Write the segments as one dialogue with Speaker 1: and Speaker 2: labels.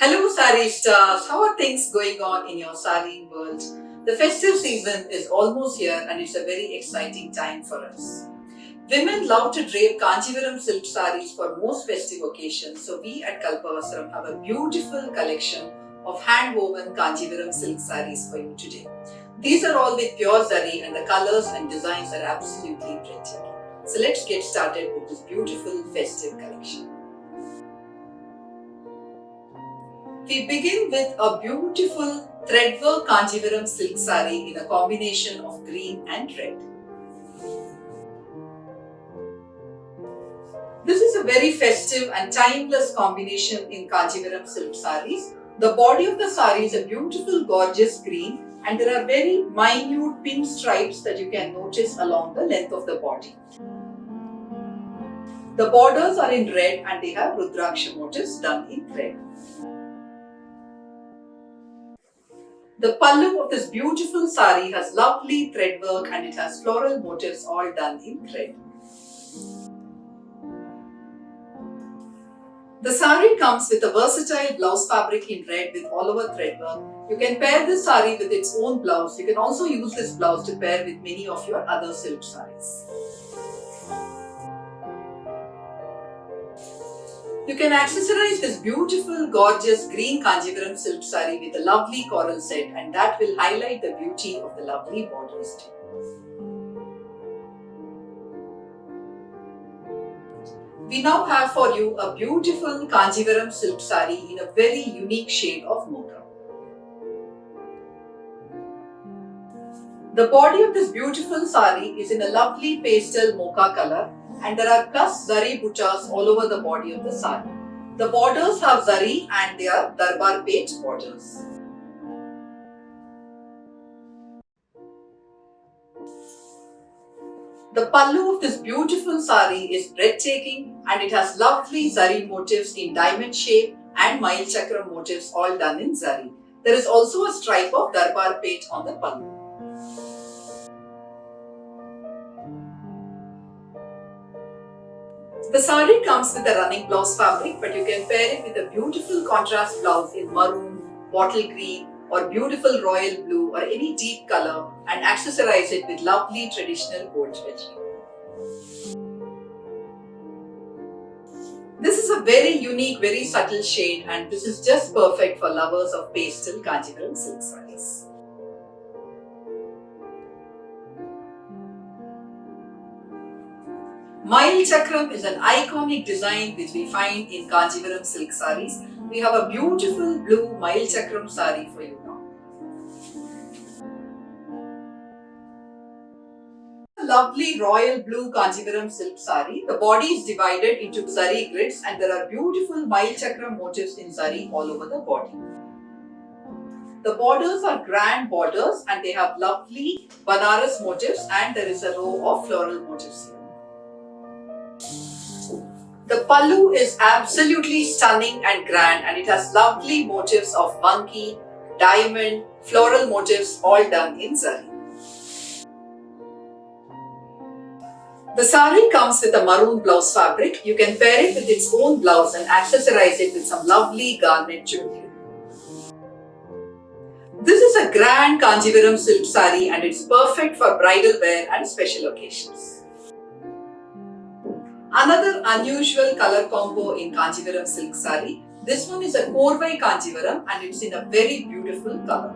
Speaker 1: Hello, Sari stars. How are things going on in your saree world? The festive season is almost here and it's a very exciting time for us. Women love to drape Kanjivaram silk sarees for most festive occasions, so we at Kalpavasaram have a beautiful collection of hand-woven Kanjivaram silk sarees for you today. These are all with pure zari and the colors and designs are absolutely breathtaking. So let's get started with this beautiful festive collection. We begin with a beautiful threadwork Kanjivaram silk saree in a combination of green and red. This is a very festive and timeless combination in Kanjivaram silk sarees. The body of the saree is a beautiful gorgeous green and there are very minute pin stripes that you can notice along the length of the body. The borders are in red and they have Rudraksha motifs done in red. The pallu of this beautiful sari has lovely thread work and it has floral motifs all done in thread. The sari comes with a versatile blouse fabric in red with all over thread work. You can pair this sari with its own blouse. You can also use this blouse to pair with many of your other silk saris. You can accessorize this beautiful, gorgeous green Kanjivaram silk saree with a lovely coral set and that will highlight the beauty of the lovely borders too. We now have for you a beautiful Kanjivaram silk saree in a very unique shade of mocha. The body of this beautiful saree is in a lovely pastel mocha color and there are plus zari buttas all over the body of the saree. The borders have zari and they are darbar page borders. The pallu of this beautiful saree is breathtaking and it has lovely zari motifs in diamond shape and Mail Chakram motifs all done in zari. There is also a stripe of darbar page on the pallu. The saree comes with a running blouse fabric, but you can pair it with a beautiful contrast blouse in maroon, bottle green or beautiful royal blue or any deep color and accessorize it with lovely traditional gold jewelry. This is a very unique, very subtle shade and this is just perfect for lovers of pastel Kanjivaram silk sarees. Mail Chakram is an iconic design which we find in Kanjivaram silk sarees. We have a beautiful blue Mail Chakram saree for you now. A lovely royal blue Kanjivaram silk saree. The body is divided into zari grids and there are beautiful Mail Chakram motifs in zari all over the body. The borders are grand borders and they have lovely Banaras motifs and there is a row of floral motifs here. The pallu is absolutely stunning and grand and it has lovely motifs of monkey, diamond, floral motifs all done in zari. The saree comes with a maroon blouse fabric. You can pair it with its own blouse and accessorize it with some lovely garnet jewelry. This is a grand Kanjivaram silk saree and it's perfect for bridal wear and special occasions. Another unusual color combo in Kanjivaram silk saree. This one is a Korvai Kanjivaram and it's in a very beautiful color.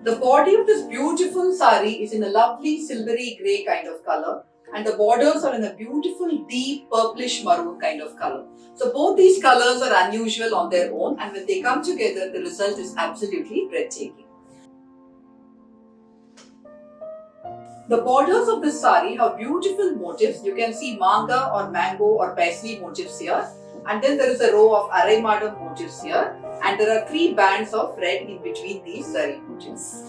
Speaker 1: The body of this beautiful saree is in a lovely silvery grey kind of color and the borders are in a beautiful deep purplish maroon kind of color. So both these colors are unusual on their own and when they come together the result is absolutely breathtaking. The borders of this saree have beautiful motifs. You can see manga or mango or paisley motifs here. And then there is a row of arai madam motifs here. And there are 3 bands of red in between these zari motifs.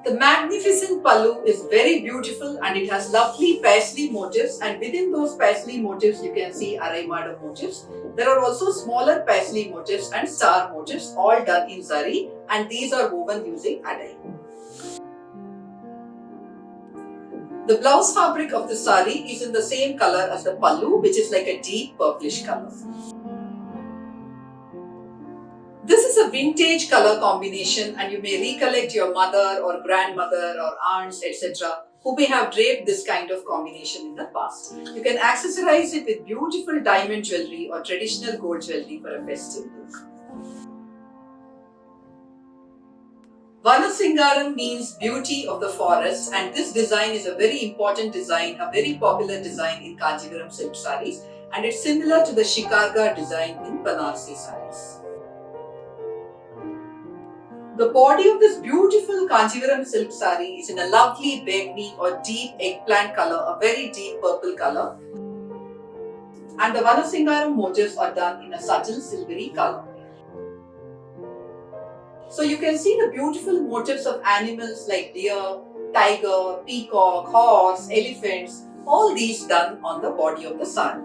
Speaker 1: The magnificent pallu is very beautiful and it has lovely paisley motifs and within those paisley motifs you can see arai madam motifs. There are also smaller paisley motifs and star motifs all done in zari and these are woven using adai. The blouse fabric of the sari is in the same color as the pallu, which is like a deep purplish color. This is a vintage color combination, and you may recollect your mother or grandmother or aunts, etc., who may have draped this kind of combination in the past. You can accessorize it with beautiful diamond jewelry or traditional gold jewelry for a festive look. Vanasingaram means beauty of the forest, and this design is a very important design, a very popular design in Kanjivaram silk sarees, and it's similar to the Shikarga design in Banarasi sarees. The body of this beautiful Kanjivaram silk saree is in a lovely begni or deep eggplant color, a very deep purple color, and the Vanasingaram motifs are done in a subtle silvery color. So you can see the beautiful motifs of animals like deer, tiger, peacock, horse, elephants, all these done on the body of the saree.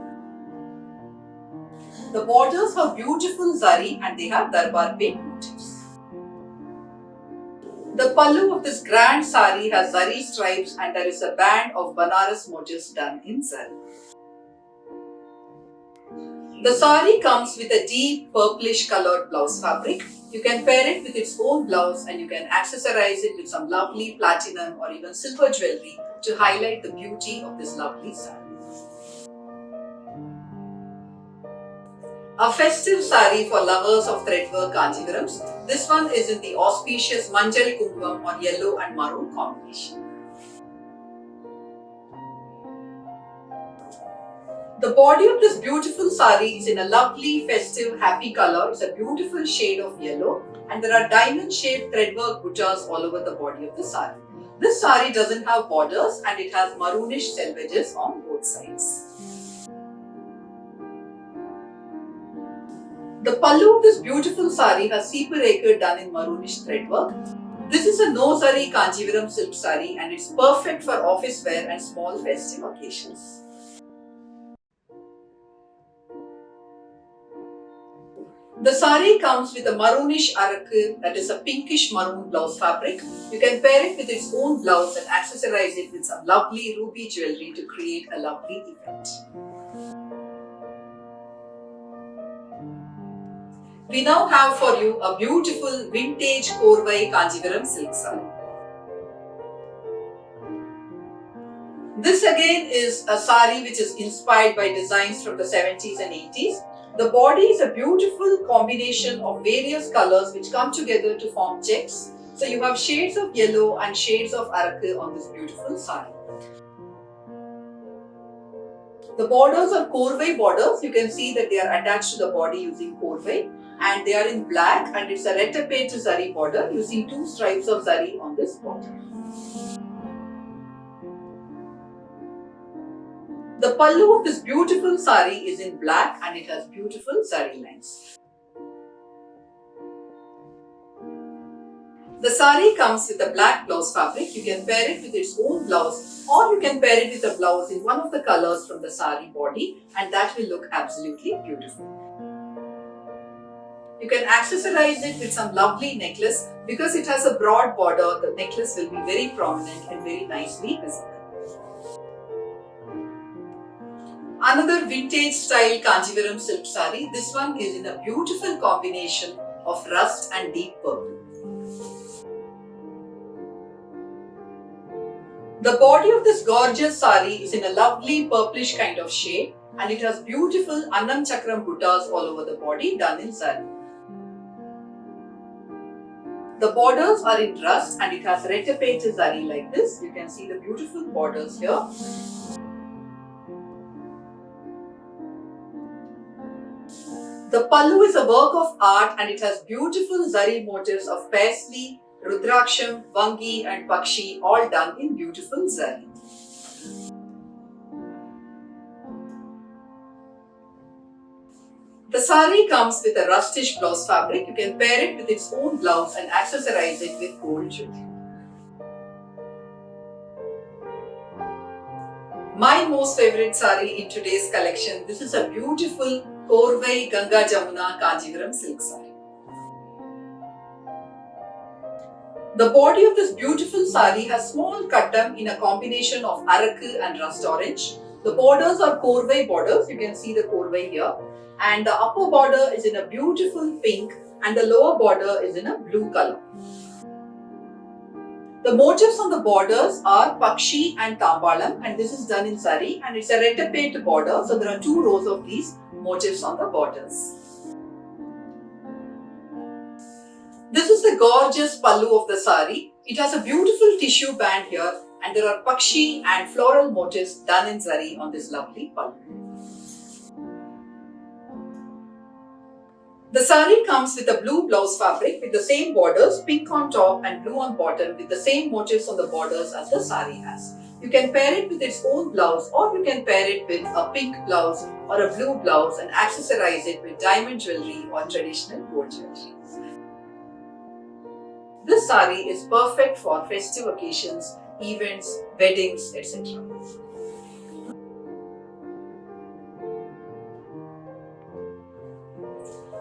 Speaker 1: The borders have beautiful zari and they have darbar paint motifs. The pallu of this grand saree has zari stripes and there is a band of Banaras motifs done in zari. The saree comes with a deep purplish colored blouse fabric. You can pair it with its own blouse and you can accessorize it with some lovely platinum or even silver jewelry to highlight the beauty of this lovely saree. A festive saree for lovers of threadwork Kanjivarams. This one is in the auspicious Manjal Kumkum or yellow and maroon combination. The body of this beautiful saree is in a lovely, festive, happy color. It's a beautiful shade of yellow and there are diamond-shaped threadwork buttas all over the body of the saree. This saree doesn't have borders and it has maroonish selvages on both sides. The pallu of this beautiful saree has seepur acre done in maroonish threadwork. This is a no zari Kanjivaram silk saree and it's perfect for office wear and small festive occasions. The saree comes with a maroonish arakku, that is a pinkish maroon blouse fabric. You can pair it with its own blouse and accessorize it with some lovely ruby jewelry to create a lovely effect. We now have for you a beautiful vintage Korvai Kanjivaram silk saree. This again is a saree which is inspired by designs from the 70s and 80s. The body is a beautiful combination of various colors which come together to form checks. So you have shades of yellow and shades of arakku on this beautiful saree. The borders are Korvai borders. You can see that they are attached to the body using Korvai and they are in black and it's a retapete zari border using two stripes of zari on this border. The pallu of this beautiful saree is in black and it has beautiful zari lines. The saree comes with a black blouse fabric. You can pair it with its own blouse or you can pair it with a blouse in one of the colors from the saree body and that will look absolutely beautiful. You can accessorize it with some lovely necklace. Because it has a broad border, the necklace will be very prominent and very nicely visible. Another vintage style Kanjivaram silk saree. This one is in a beautiful combination of rust and deep purple. The body of this gorgeous saree is in a lovely purplish kind of shade and it has beautiful Annam Chakram buttas all over the body done in zari. The borders are in rust and it has retapete zari like this. You can see the beautiful borders here. The pallu is a work of art and it has beautiful zari motifs of Paisley, Rudraksham, Vangi and Pakshi all done in beautiful zari. The saree comes with a rustish blouse fabric. You can pair it with its own blouse and accessorize it with gold jewelry. My most favorite saree in today's collection. This is a beautiful Korvai Ganga Jamuna Kanjivaram silk saree. The body of this beautiful sari has small kattam in a combination of araku and rust orange. The borders are korvai borders, you can see the korvai here. And the upper border is in a beautiful pink and the lower border is in a blue color. The motifs on the borders are Pakshi and Tambalam, and this is done in sari, and it's a rettapet border, so there are 2 rows of these motifs on the borders. This is the gorgeous pallu of the sari. It has a beautiful tissue band here, and there are Pakshi and floral motifs done in zari on this lovely pallu. The sari comes with a blue blouse fabric with the same borders, pink on top and blue on bottom, with the same motifs on the borders as the sari has. You can pair it with its own blouse, or you can pair it with a pink blouse or a blue blouse and accessorize it with diamond jewelry or traditional gold jewelry. This sari is perfect for festive occasions, events, weddings, etc.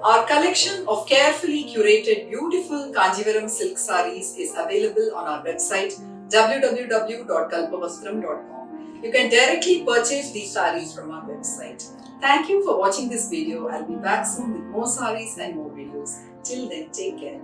Speaker 1: Our collection of carefully curated beautiful Kanjivaram silk sarees is available on our website www.kalpavastram.com. You can directly purchase these sarees from our website. Thank you for watching this video. I'll be back soon with more sarees and more videos. Till then, take care.